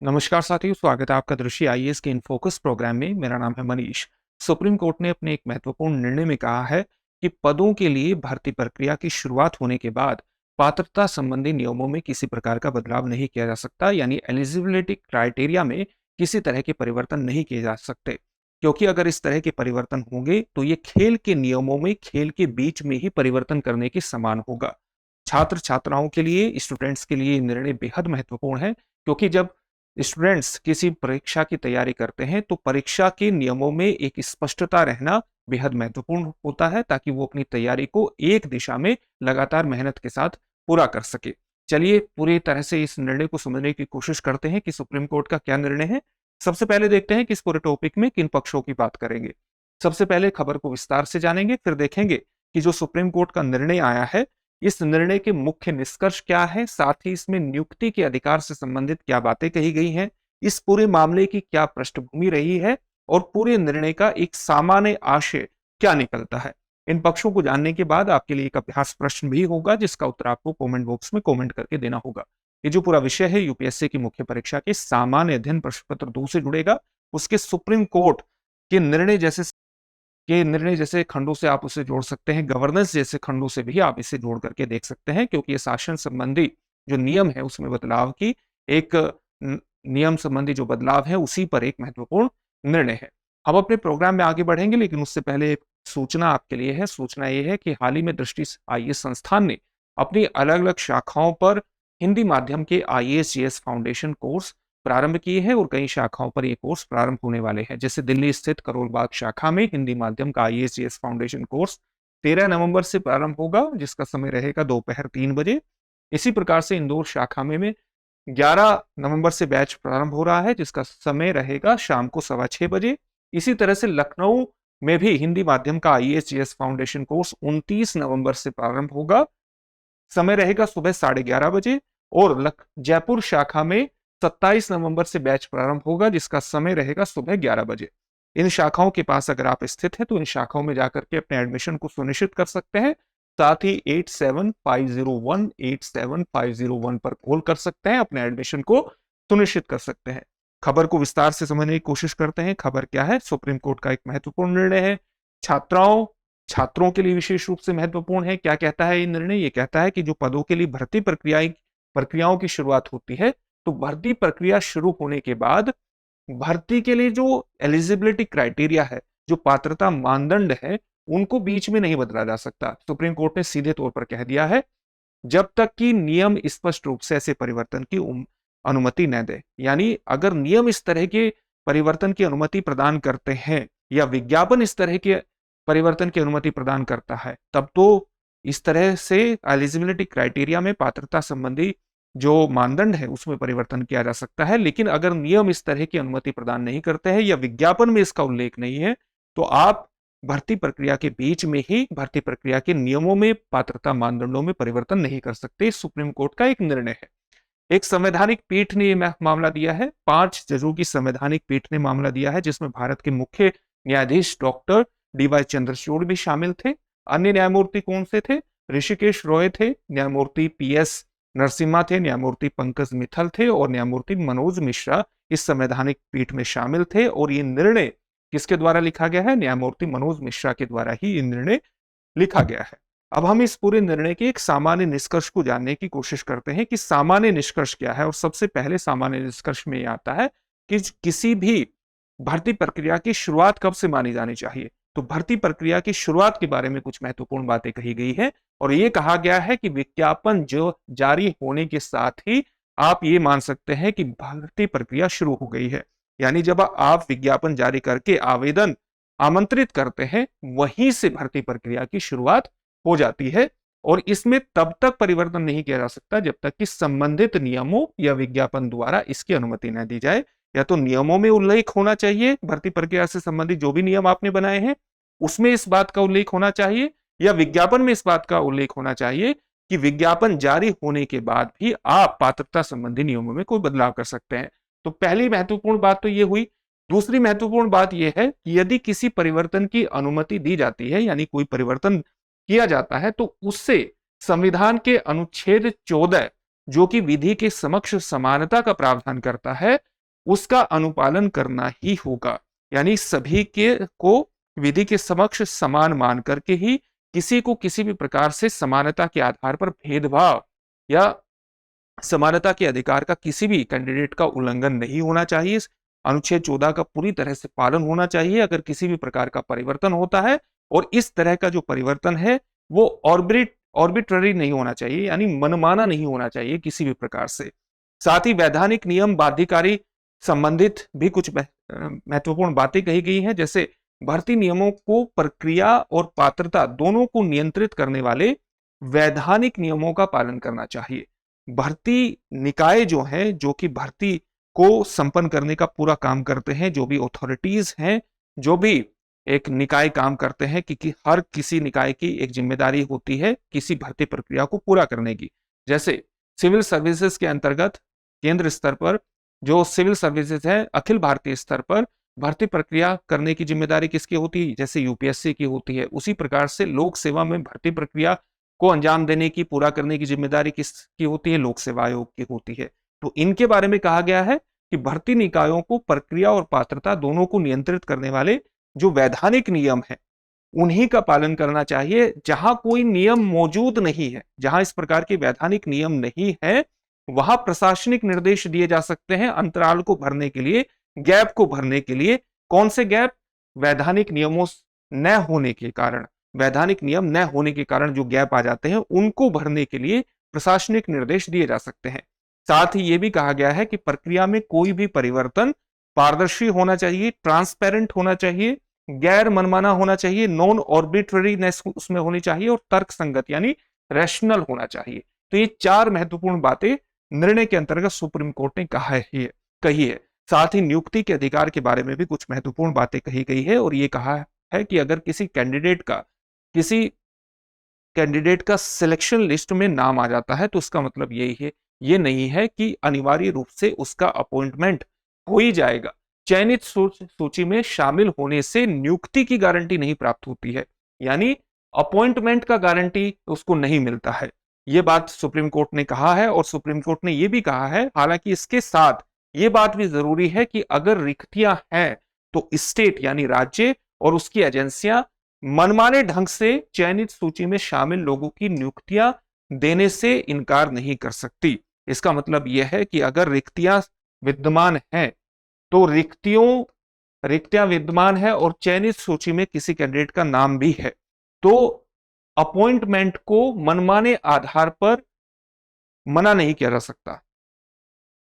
नमस्कार साथियों, स्वागत है आपका दृष्टि आईएएस के इन फोकस प्रोग्राम में। मेरा नाम है मनीष। सुप्रीम कोर्ट ने अपने एक महत्वपूर्ण निर्णय में कहा है कि पदों के लिए भर्ती प्रक्रिया की शुरुआत होने के बाद पात्रता संबंधी नियमों में किसी प्रकार का बदलाव नहीं किया जा सकता, यानी एलिजिबिलिटी क्राइटेरिया में किसी तरह के परिवर्तन नहीं किए जा सकते। क्योंकि अगर इस तरह के परिवर्तन होंगे तो ये खेल के नियमों में, खेल के बीच में ही परिवर्तन करने के समान होगा। छात्र छात्राओं के लिए, स्टूडेंट्स के लिए निर्णय बेहद महत्वपूर्ण है, क्योंकि जब स्टूडेंट्स किसी परीक्षा की तैयारी करते हैं तो परीक्षा के नियमों में एक स्पष्टता रहना बेहद महत्वपूर्ण होता है, ताकि वो अपनी तैयारी को एक दिशा में लगातार मेहनत के साथ पूरा कर सके। चलिए पूरी तरह से इस निर्णय को समझने की कोशिश करते हैं कि सुप्रीम कोर्ट का क्या निर्णय है। सबसे पहले देखते हैं कि इस पूरे टॉपिक में किन पक्षों की बात करेंगे। सबसे पहले खबर को विस्तार से जानेंगे, फिर देखेंगे कि जो सुप्रीम कोर्ट का निर्णय आया है, इस निर्णय के मुख्य निष्कर्ष क्या है, साथ ही इसमें नियुक्ति के अधिकार से संबंधित क्या बातें कही गई हैं, इस पूरे मामले की क्या पृष्ठभूमि रही है और पूरे निर्णय का एक सामान्य आशय क्या निकलता है। इन पक्षों को जानने के बाद आपके लिए एक अभ्यास प्रश्न भी होगा, जिसका उत्तर आपको कमेंट बॉक्स में कमेंट करके देना होगा। ये जो पूरा विषय है यूपीएससी की मुख्य परीक्षा के सामान्य अध्ययन प्रश्न पत्र 2 से जुड़ेगा। उसके सुप्रीम कोर्ट के निर्णय जैसे खंडों से आप उसे जोड़ सकते हैं, गवर्नेंस जैसे खंडों से भी आप इसे जोड़ करके देख सकते हैं, क्योंकि ये शासन संबंधी जो नियम है उसमें बदलाव की एक नियम संबंधी जो बदलाव है उसी पर एक महत्वपूर्ण निर्णय है। हम अपने प्रोग्राम में आगे बढ़ेंगे, लेकिन उससे पहले एक सूचना आपके लिए है। सूचना ये है कि हाल ही में दृष्टि आईएएस संस्थान ने अपनी अलग अलग शाखाओं पर हिंदी माध्यम के आईएएस जीएस फाउंडेशन कोर्स प्रारंभ किए हैं और कई शाखाओं पर ये कोर्स प्रारंभ होने वाले हैं। जैसे दिल्ली स्थित करोल बाग शाखा में हिंदी माध्यम का आईएएस जीएस फाउंडेशन कोर्स 13 नवंबर से प्रारंभ होगा, जिसका समय रहेगा दोपहर 3 बजे। इसी प्रकार से इंदौर शाखा में 11 नवंबर से बैच प्रारंभ हो रहा है, जिसका समय रहेगा शाम को 6:15 बजे। इसी तरह से लखनऊ में भी हिंदी माध्यम का आईएएस जीएस फाउंडेशन कोर्स 29 नवंबर से प्रारंभ होगा, समय रहेगा सुबह 11:30 बजे। और जयपुर शाखा में 27 नवंबर से बैच प्रारंभ होगा, जिसका समय रहेगा सुबह 11 बजे। इन शाखाओं के पास अगर आप स्थित हैं तो इन शाखाओं में जाकर के अपने एडमिशन को सुनिश्चित कर सकते हैं। साथ ही 8750187501 पर कॉल कर सकते हैं, अपने एडमिशन को सुनिश्चित कर सकते हैं। खबर को विस्तार से समझने की कोशिश करते हैं। खबर क्या है? सुप्रीम कोर्ट का एक महत्वपूर्ण निर्णय है, छात्रों के लिए विशेष रूप से महत्वपूर्ण है। क्या कहता है ये निर्णय? ये कहता है कि जो पदों के लिए भर्ती प्रक्रियाओं की शुरुआत होती है, तो भर्ती प्रक्रिया शुरू होने के बाद भर्ती के लिए जो एलिजिबिलिटी क्राइटेरिया है, जो पात्रता मानदंड है, उनको बीच में नहीं बदला जा सकता। सुप्रीम कोर्ट ने सीधे तौर पर कह दिया है, जब तक कि नियम स्पष्ट रूप से ऐसे परिवर्तन की अनुमति न दे। यानी अगर नियम इस तरह के परिवर्तन की अनुमति प्रदान करते हैं या विज्ञापन इस तरह के परिवर्तन की अनुमति प्रदान करता है, तब तो इस तरह से एलिजिबिलिटी क्राइटेरिया में, पात्रता संबंधी जो मानदंड है उसमें परिवर्तन किया जा सकता है। लेकिन अगर नियम इस तरह की अनुमति प्रदान नहीं करते हैं या विज्ञापन में इसका उल्लेख नहीं है, तो आप भर्ती प्रक्रिया के बीच में ही भर्ती प्रक्रिया के नियमों में, पात्रता मानदंडों में परिवर्तन नहीं कर सकते। सुप्रीम कोर्ट का एक निर्णय है। एक संवैधानिक पीठ ने यह मामला दिया है। 5 जजों की संवैधानिक पीठ ने मामला दिया है, जिसमें भारत के मुख्य न्यायाधीश डॉक्टर डीवाई चंद्रचूड़ भी शामिल थे। अन्य न्यायमूर्ति कौन से थे? ऋषिकेश रॉय थे, न्यायमूर्ति पीएस नरसिम्हा थे, न्यायमूर्ति पंकज मित्तल थे और न्यायमूर्ति मनोज मिश्रा इस संवैधानिक पीठ में शामिल थे। और ये निर्णय किसके द्वारा लिखा गया है? न्यायमूर्ति मनोज मिश्रा के द्वारा ही ये निर्णय लिखा गया है। अब हम इस पूरे निर्णय के एक सामान्य निष्कर्ष को जानने की कोशिश करते हैं कि सामान्य निष्कर्ष क्या है। और सबसे पहले सामान्य निष्कर्ष में यह आता है कि किसी भी भर्ती प्रक्रिया की शुरुआत कब से मानी जानी चाहिए। तो भर्ती प्रक्रिया की शुरुआत के बारे में कुछ महत्वपूर्ण बातें कही गई है और यह कहा गया है कि विज्ञापन जो जारी होने के साथ ही आप ये मान सकते हैं कि भर्ती प्रक्रिया शुरू हो गई है। यानी जब आप विज्ञापन जारी करके आवेदन आमंत्रित करते हैं, वहीं से भर्ती प्रक्रिया की शुरुआत हो जाती है। और इसमें तब तक परिवर्तन नहीं किया जा सकता जब तक कि संबंधित नियमों या विज्ञापन द्वारा इसकी अनुमति न दी जाए। या तो नियमों में उल्लेख होना चाहिए, भर्ती प्रक्रिया से संबंधित जो भी नियम आपने बनाए हैं उसमें इस बात का उल्लेख होना चाहिए, या विज्ञापन में इस बात का उल्लेख होना चाहिए कि विज्ञापन जारी होने के बाद भी आप पात्रता संबंधी नियमों में कोई बदलाव कर सकते हैं। तो पहली महत्वपूर्ण बात तो ये हुई। दूसरी महत्वपूर्ण बात यह है कि यदि किसी परिवर्तन की अनुमति दी जाती है, यानी कोई परिवर्तन किया जाता है, तो उससे संविधान के अनुच्छेद 14, जो कि विधि के समक्ष समानता का प्रावधान करता है, उसका अनुपालन करना ही होगा। यानी सभी के को विधि के समक्ष समान मान करके ही किसी को किसी भी प्रकार से समानता के आधार पर भेदभाव या समानता के अधिकार का किसी भी कैंडिडेट का उल्लंघन नहीं होना चाहिए। अनुच्छेद 14 का पूरी तरह से पालन होना चाहिए अगर किसी भी प्रकार का परिवर्तन होता है, और इस तरह का जो परिवर्तन है वो ऑर्बिट्ररी नहीं होना चाहिए, यानी मनमाना नहीं होना चाहिए किसी भी प्रकार से। साथ ही वैधानिक नियम बाध्यकारी संबंधित भी कुछ महत्वपूर्ण बातें कही गई हैं, जैसे भर्ती नियमों को प्रक्रिया और पात्रता दोनों को नियंत्रित करने वाले वैधानिक नियमों का पालन करना चाहिए। भर्ती निकाय जो है, जो कि भर्ती को संपन्न करने का पूरा काम करते हैं, जो भी अथॉरिटीज हैं, जो भी एक निकाय काम करते हैं, क्योंकि हर किसी निकाय की एक जिम्मेदारी होती है किसी भर्ती प्रक्रिया को पूरा करने की। जैसे सिविल सर्विसेज के अंतर्गत केंद्र स्तर पर जो सिविल सर्विसेज है, अखिल भारतीय स्तर पर भर्ती प्रक्रिया करने की जिम्मेदारी किसकी होती है, जैसे यूपीएससी की होती है। उसी प्रकार से लोक सेवा में भर्ती प्रक्रिया को अंजाम देने की, पूरा करने की जिम्मेदारी किसकी होती है, लोक सेवा आयोग की होती है। तो इनके बारे में कहा गया है कि भर्ती निकायों को प्रक्रिया और पात्रता दोनों को नियंत्रित करने वाले जो वैधानिक नियम है उन्हीं का पालन करना चाहिए। जहां कोई नियम मौजूद नहीं है, जहां इस प्रकार के वैधानिक नियम नहीं है, वहां प्रशासनिक निर्देश दिए जा सकते हैं अंतराल को भरने के लिए, गैप को भरने के लिए। कौन से गैप? वैधानिक नियमों न होने के कारण, वैधानिक नियम न होने के कारण जो गैप आ जाते हैं उनको भरने के लिए प्रशासनिक निर्देश दिए जा सकते हैं। साथ ही यह भी कहा गया है कि प्रक्रिया में कोई भी परिवर्तन पारदर्शी होना चाहिए, ट्रांसपेरेंट होना चाहिए, गैर मनमाना होना चाहिए, नॉन ऑर्बिट्ररीनेस उसमें होनी चाहिए, और तर्क संगत यानी रैशनल होना चाहिए। तो ये चार महत्वपूर्ण बातें निर्णय के अंतर्गत सुप्रीम कोर्ट ने कही है। साथ ही नियुक्ति के अधिकार के बारे में भी कुछ महत्वपूर्ण बातें कही गई है, और ये कहा है कि अगर किसी कैंडिडेट का सिलेक्शन लिस्ट में नाम आ जाता है तो उसका मतलब यही है, ये नहीं है कि अनिवार्य रूप से उसका अपॉइंटमेंट हो ही जाएगा। चयनित सूची में शामिल होने से नियुक्ति की गारंटी नहीं प्राप्त होती है, यानी अपॉइंटमेंट का गारंटी उसको नहीं मिलता है। यह बात सुप्रीम कोर्ट ने कहा है, और सुप्रीम कोर्ट ने यह भी कहा है, हालांकि इसके साथ यह बात भी जरूरी है कि अगर रिक्तियां हैं तो स्टेट यानी राज्य और उसकी एजेंसियां मनमाने ढंग से चयनित सूची में शामिल लोगों की नियुक्तियां देने से इनकार नहीं कर सकती। इसका मतलब यह है कि अगर रिक्तियां विद्यमान हैं तो रिक्तियां विद्यमान है और चयनित सूची में किसी कैंडिडेट का नाम भी है, तो अपॉइंटमेंट को मनमाने आधार पर मना नहीं किया जा सकता।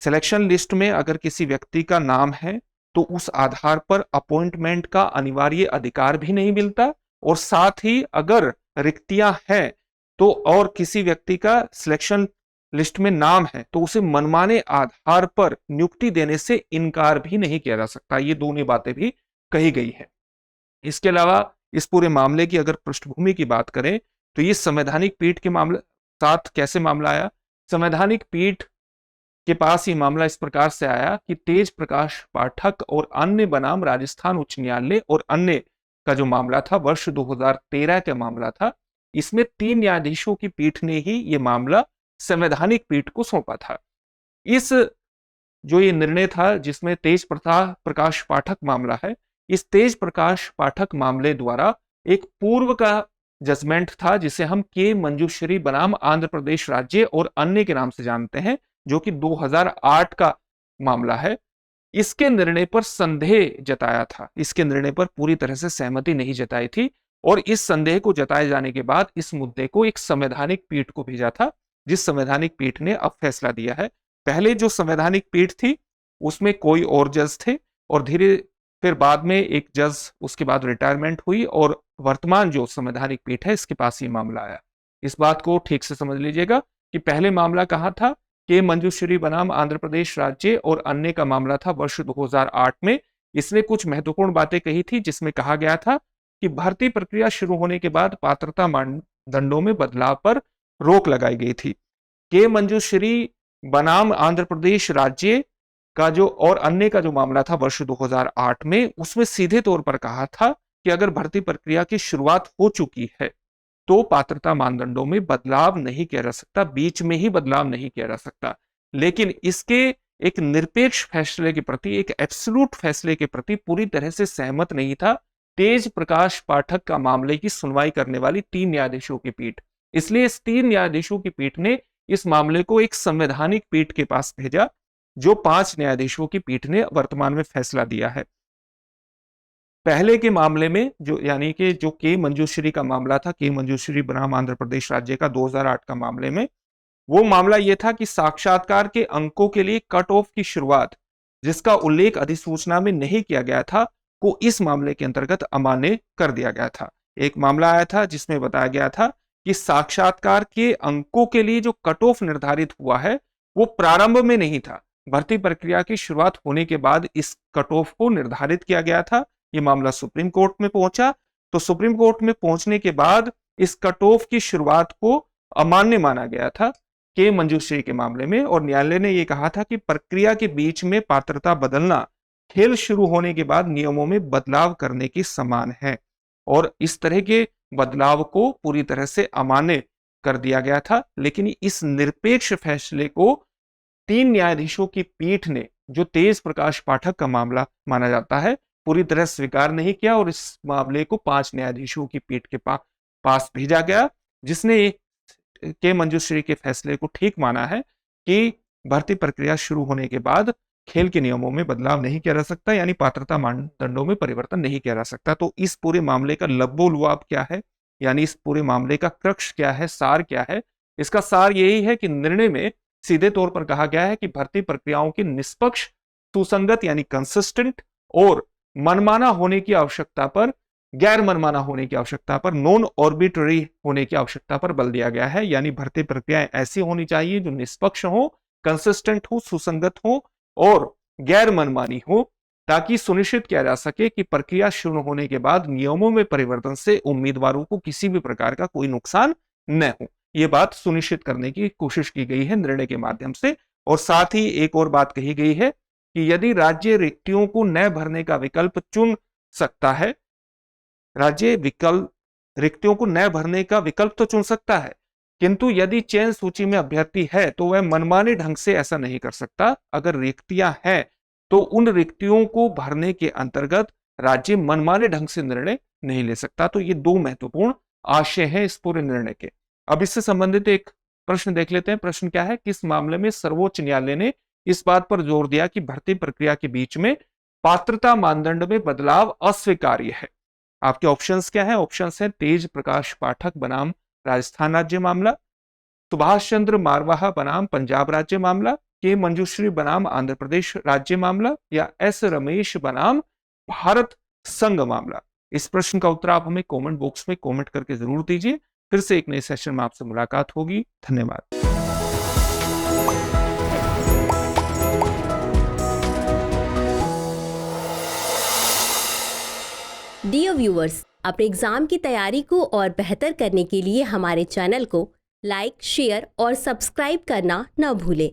सिलेक्शन लिस्ट में अगर किसी व्यक्ति का नाम है तो उस आधार पर अपॉइंटमेंट का अनिवार्य अधिकार भी नहीं मिलता, और साथ ही अगर रिक्तियां हैं तो और किसी व्यक्ति का सिलेक्शन लिस्ट में नाम है तो उसे मनमाने आधार पर नियुक्ति देने से इनकार भी नहीं किया जा सकता। ये दोनों बातें भी कही गई है। इसके अलावा इस पूरे मामले की अगर पृष्ठभूमि की बात करें तो ये संवैधानिक पीठ के मामले साथ कैसे मामला आया। संवैधानिक पीठ के पास ये मामला इस प्रकार से आया कि तेज प्रकाश पाठक और अन्य बनाम राजस्थान उच्च न्यायालय और अन्य का जो मामला था वर्ष 2013 का मामला था। इसमें 3 न्यायाधीशों की पीठ ने ही ये मामला संवैधानिक पीठ को सौंपा था। इस जो ये निर्णय था जिसमें तेज प्रकाश पाठक मामला है, इस तेज प्रकाश पाठक मामले द्वारा एक पूर्व का जजमेंट था जिसे हम के मंजूश्री बनाम आंध्र प्रदेश राज्य और अन्य के नाम से जानते हैं, जो कि 2008 का मामला है। इसके निर्णय पर संदेह जताया था, इसके निर्णय पर पूरी तरह से सहमति नहीं जताई थी, और इस संदेह को जताए जाने के बाद इस मुद्दे को एक संवैधानिक पीठ को भेजा था, जिस संवैधानिक पीठ ने अब फैसला दिया है। पहले जो संवैधानिक पीठ थी उसमें कोई और जज थे, और फिर बाद में एक जज उसके बाद रिटायरमेंट हुई, और वर्तमान जो संवैधानिक पीठ है इसके पास ये मामला आया। इस बात को ठीक से समझ लीजिएगा कि पहले मामला कहाँ था, के मंजूश्री बनाम आंध्र प्रदेश राज्य और अन्य का मामला था वर्ष 2008 में। इसने कुछ महत्वपूर्ण बातें कही थी जिसमें कहा गया था कि भर्ती प्रक्रिया शुरू होने के बाद पात्रता मानदंडों में बदलाव पर रोक लगाई गई थी। के मंजूश्री बनाम आंध्र प्रदेश राज्य का जो और अन्य का जो मामला था वर्ष 2008 में, उसमें सीधे तौर पर कहा था कि अगर भर्ती प्रक्रिया की शुरुआत हो चुकी है तो पात्रता मानदंडों में बदलाव नहीं किया जा सकता, बीच में ही बदलाव नहीं किया जा सकता। लेकिन इसके एक निरपेक्ष फैसले के प्रति, एक एब्सोल्यूट फैसले के प्रति पूरी तरह से सहमत नहीं था तेज प्रकाश पाठक का मामले की सुनवाई करने वाली 3 न्यायाधीशों की पीठ। इसलिए इस 3 न्यायाधीशों की पीठ ने इस मामले को एक संवैधानिक पीठ के पास भेजा, जो 5 न्यायाधीशों की पीठ ने वर्तमान में फैसला दिया है। पहले के मामले में जो यानी कि जो के मंजूश्री का मामला था, के मंजूश्री बनाम आंध्र प्रदेश राज्य का 2008 का मामले में, वो मामला यह था कि साक्षात्कार के अंकों के लिए कट ऑफ की शुरुआत, जिसका उल्लेख अधिसूचना में नहीं किया गया था, को इस मामले के अंतर्गत अमान्य कर दिया गया था। एक मामला आया था जिसमें बताया गया था कि साक्षात्कार के अंकों के लिए जो कट ऑफ निर्धारित हुआ है वो प्रारंभ में नहीं था, भर्ती प्रक्रिया की शुरुआत होने के बाद इस कट ऑफ को निर्धारित किया गया था। ये मामला सुप्रीम कोर्ट में पहुंचा, तो सुप्रीम कोर्ट में पहुंचने के बाद इस कट ऑफ की शुरुआत को अमान्य माना गया था के मंजूश्री के मामले में, और न्यायालय ने यह कहा था कि प्रक्रिया के बीच में पात्रता बदलना खेल शुरू होने के बाद नियमों में बदलाव करने के समान है, और इस तरह के बदलाव को पूरी तरह से अमान्य कर दिया गया था। लेकिन इस निरपेक्ष फैसले को 3 न्यायाधीशों की पीठ ने, जो तेज प्रकाश पाठक का मामला माना जाता है, पूरी तरह स्वीकार नहीं किया, और इस मामले को 5 न्यायाधीशों की पीठ के पास भेजा गया, जिसने के मंजूश्री के फैसले को ठीक माना है कि भर्ती प्रक्रिया शुरू होने के बाद खेल के नियमों में बदलाव नहीं किया जा सकता, यानी पात्रता मानदंडों में परिवर्तन नहीं किया जा सकता। तो इस पूरे मामले का लब्बो-लुआब क्या है, यानी इस पूरे मामले का क्रक्स क्या है, सार क्या है? इसका सार यही है कि निर्णय में सीधे तौर पर कहा गया है कि भर्ती प्रक्रियाओं की निष्पक्ष, सुसंगत यानी कंसिस्टेंट और मनमाना होने की आवश्यकता पर, गैर मनमाना होने की आवश्यकता पर, नॉन ऑर्बिट्ररी होने की आवश्यकता पर बल दिया गया है। यानी भर्ती प्रक्रियाएं ऐसी होनी चाहिए जो निष्पक्ष हो, कंसिस्टेंट हो, सुसंगत हो और गैर मनमानी हो, ताकि सुनिश्चित किया जा सके कि प्रक्रिया शुरू होने के बाद नियमों में परिवर्तन से उम्मीदवारों को किसी भी प्रकार का कोई नुकसान न हो। यह बात सुनिश्चित करने की कोशिश की गई है निर्णय के माध्यम से। और साथ ही एक और बात कही गई है कि यदि राज्य रिक्तियों को न भरने का विकल्प चुन सकता है, राज्य रिक्तियों को न भरने का विकल्प तो चुन सकता है, किंतु यदि चयन सूची में अभ्यर्थी है तो वह मनमाने ढंग से ऐसा नहीं कर सकता। अगर रिक्तियां हैं तो उन रिक्तियों को भरने के अंतर्गत राज्य मनमाने ढंग से निर्णय नहीं ले सकता। तो ये 2 महत्वपूर्ण आशय हैं इस पूरे निर्णय के। अब इससे संबंधित एक प्रश्न देख लेते हैं। प्रश्न क्या है? किस मामले में सर्वोच्च न्यायालय ने इस बात पर जोर दिया कि भर्ती प्रक्रिया के बीच में पात्रता मानदंड में बदलाव अस्वीकार्य है? आपके ऑप्शंस क्या है? ऑप्शंस है तेज प्रकाश पाठक बनाम राजस्थान राज्य मामला, सुभाष चंद्र मारवाहा बनाम पंजाब राज्य मामला, के मंजूश्री बनाम आंध्र प्रदेश राज्य मामला, या एस रमेश बनाम भारत संघ मामला। इस प्रश्न का उत्तर आप हमें कमेंट बॉक्स में कमेंट करके जरूर दीजिए। फिर से एक नए सेशन में आपसे मुलाकात होगी। धन्यवाद। डियर व्यूअर्स, अपने एग्जाम की तैयारी को और बेहतर करने के लिए हमारे चैनल को लाइक, शेयर और सब्सक्राइब करना न भूलें।